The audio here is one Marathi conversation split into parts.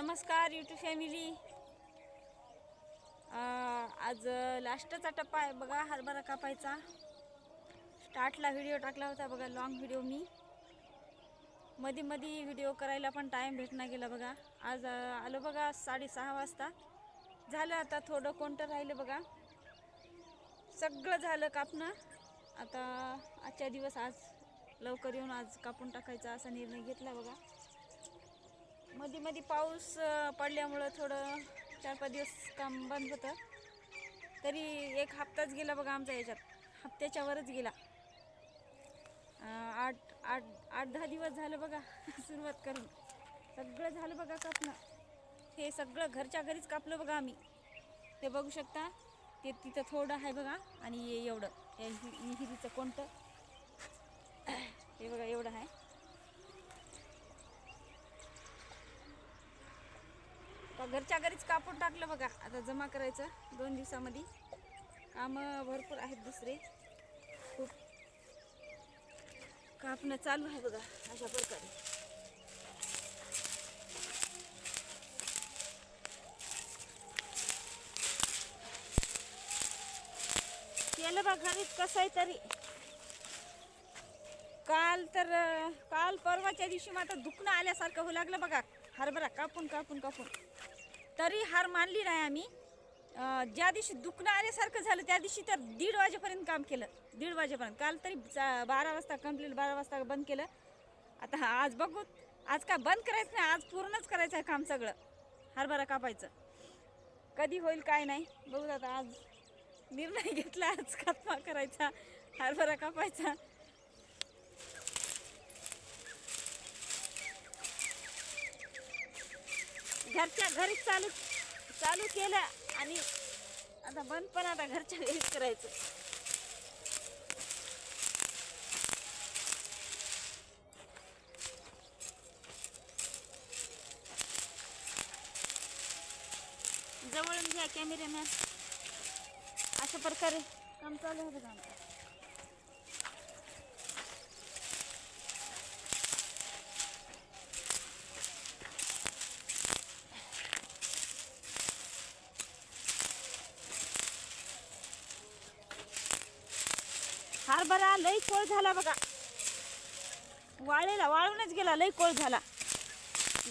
नमस्कार यूट्यूब फॅमिली. आज लास्टचा टप्पा आहे बघा, हरभरा कापायचा. स्टार्टला व्हिडिओ टाकला होता बघा, लॉंग व्हिडिओ. मी मध्ये व्हिडिओ करायला पण टाईम भेटना गेला बघा. आज आलो बघा 6:30 वाजता. झालं आता थोडं कोणतं राहिलं बघा, सगळं झालं कापणं. आता आजच्या दिवस आज लवकर येऊन आज कापून टाकायचा असा निर्णय घेतला बघा. मध्ये पाऊस पडल्यामुळं थोडं 4-5 दिवस काम बंद होतं. तरी एक हप्ताच गेला बघा आमचा, याच्यात हप्त्याच्या वरच गेला. 8-10 दिवस झालं बघा सुरुवात करून. सगळं झालं बघा कापणं. हे सगळं घरच्या घरीच कापलं बघा आम्ही. ते बघू शकता, ते तिथं थोडं आहे बघा. आणि एवढं हिरीचं कोणतं हे बघा, एवढं आहे. घरच्या घरीच कापून टाकलं बघा. आता जमा करायचं 2 दिवसामध्ये. कामं भरपूर आहेत, दुसरे खूप कापणं चालू आहे बघा. अशा प्रकारे केलं बघा घरीच. कसं आहे तरी काल परवाच्या दिवशी मात्र दुखणं आल्यासारखं होऊ लागलं बघा. हरभरा कापून तरी हार मानली नाही आम्ही. ज्या दिवशी दुखणं आल्यासारखं झालं त्या दिवशी तर 1:30 वाजेपर्यंत काम केलं. 1:30 वाजेपर्यंत. काल तरी 12 वाजता कंप्लीट, 12 वाजता बंद केलं. आता आज बघू, आज का बंद करायचं नाही, आज पूर्णच करायचं आहे काम सगळं. हरभरा कापायचं कधी होईल काय नाही बघू. आता आज निर्णय घेतला, आज कापा करायचा, हरभरा कापायचा. घरच्या घरीच चालू केलं आणि आता बंद पण आता घरच्या घरीच करायचं. जवळून घ्या कॅमेरामॅन. अशा प्रकारे काम चालू आहे बघा आमचं. हरभरा लई कोळ झाला बघा. वाळूनच गेला, लई कोळ झाला.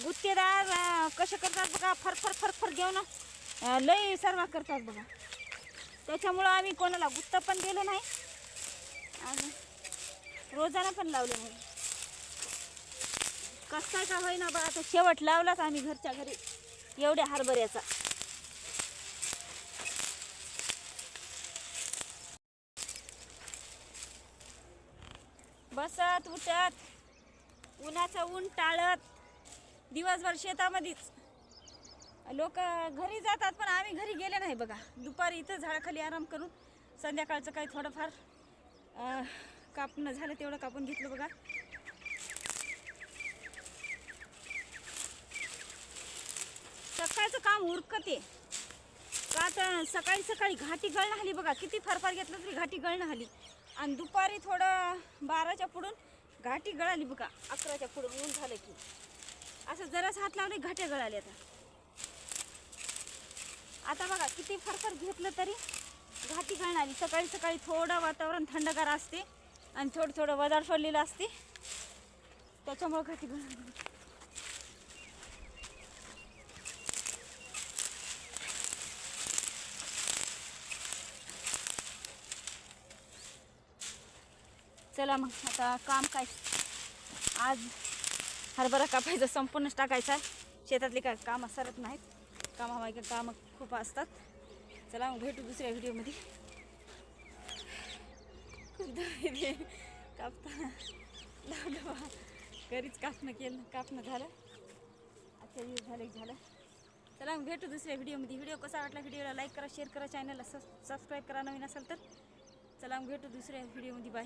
गुत्तेदार कसे करतात बघा, फरफर घेऊन लई सर्व करतात बघा. त्याच्यामुळं आम्ही कोणाला गुत्त पण दिलं नाही आणि रोजाना पण लावलं नाही. कसं का होईना बघा, आता शेवट लावलाच आम्ही घरच्या घरी एवढ्या हरभऱ्याचा. बसत उठत उन्हाचं ऊन टाळत दिवसभर शेतामध्येच. लोक घरी जातात पण आम्ही घरी गेले नाही बघा. दुपारी इथं झाडाखाली आराम करून संध्याकाळचं काही थोडंफार कापणं झालं तेवढं कापून घेतलं बघा. सकाळचं काम उरकते का, तर सकाळी घाटी गळणं हली बघा. किती फरफार घेतलं तरी घाटी गळणं हली. आणि दुपारी थोडं 12च्या पुढून घाटी गळाली बघा. 11च्या पुढून ऊन झालं की असं जराच हात लावले घाट्या गळाले. आता बघा किती फरफर घेतलं तरी घाटी गळणारी. सकाळी थोडं वातावरण थंडगार असते आणि थोडं वदाड पडलेलं असते, त्याच्यामुळे घाटी गळणारी. चला मग आता काम काय, आज हरभरा कापायचं संपूर्णच टाकायचं आहे. शेतातले काय कामं सरत नाहीत, कामं खूप असतात. चला मग भेटू दुसऱ्या व्हिडिओमध्ये. कापताना लावलं बा, घरीच कापणं झालं. आजच्या दिवस झालं. चला मग भेटू दुसऱ्या व्हिडिओमध्ये. व्हिडिओ कसा वाटला, व्हिडिओला लाईक करा, शेअर करा, चॅनलला सबस्क्राईब करा नवीन असेल तर. चला मग भेटू दुसऱ्या व्हिडिओमध्ये. बाय.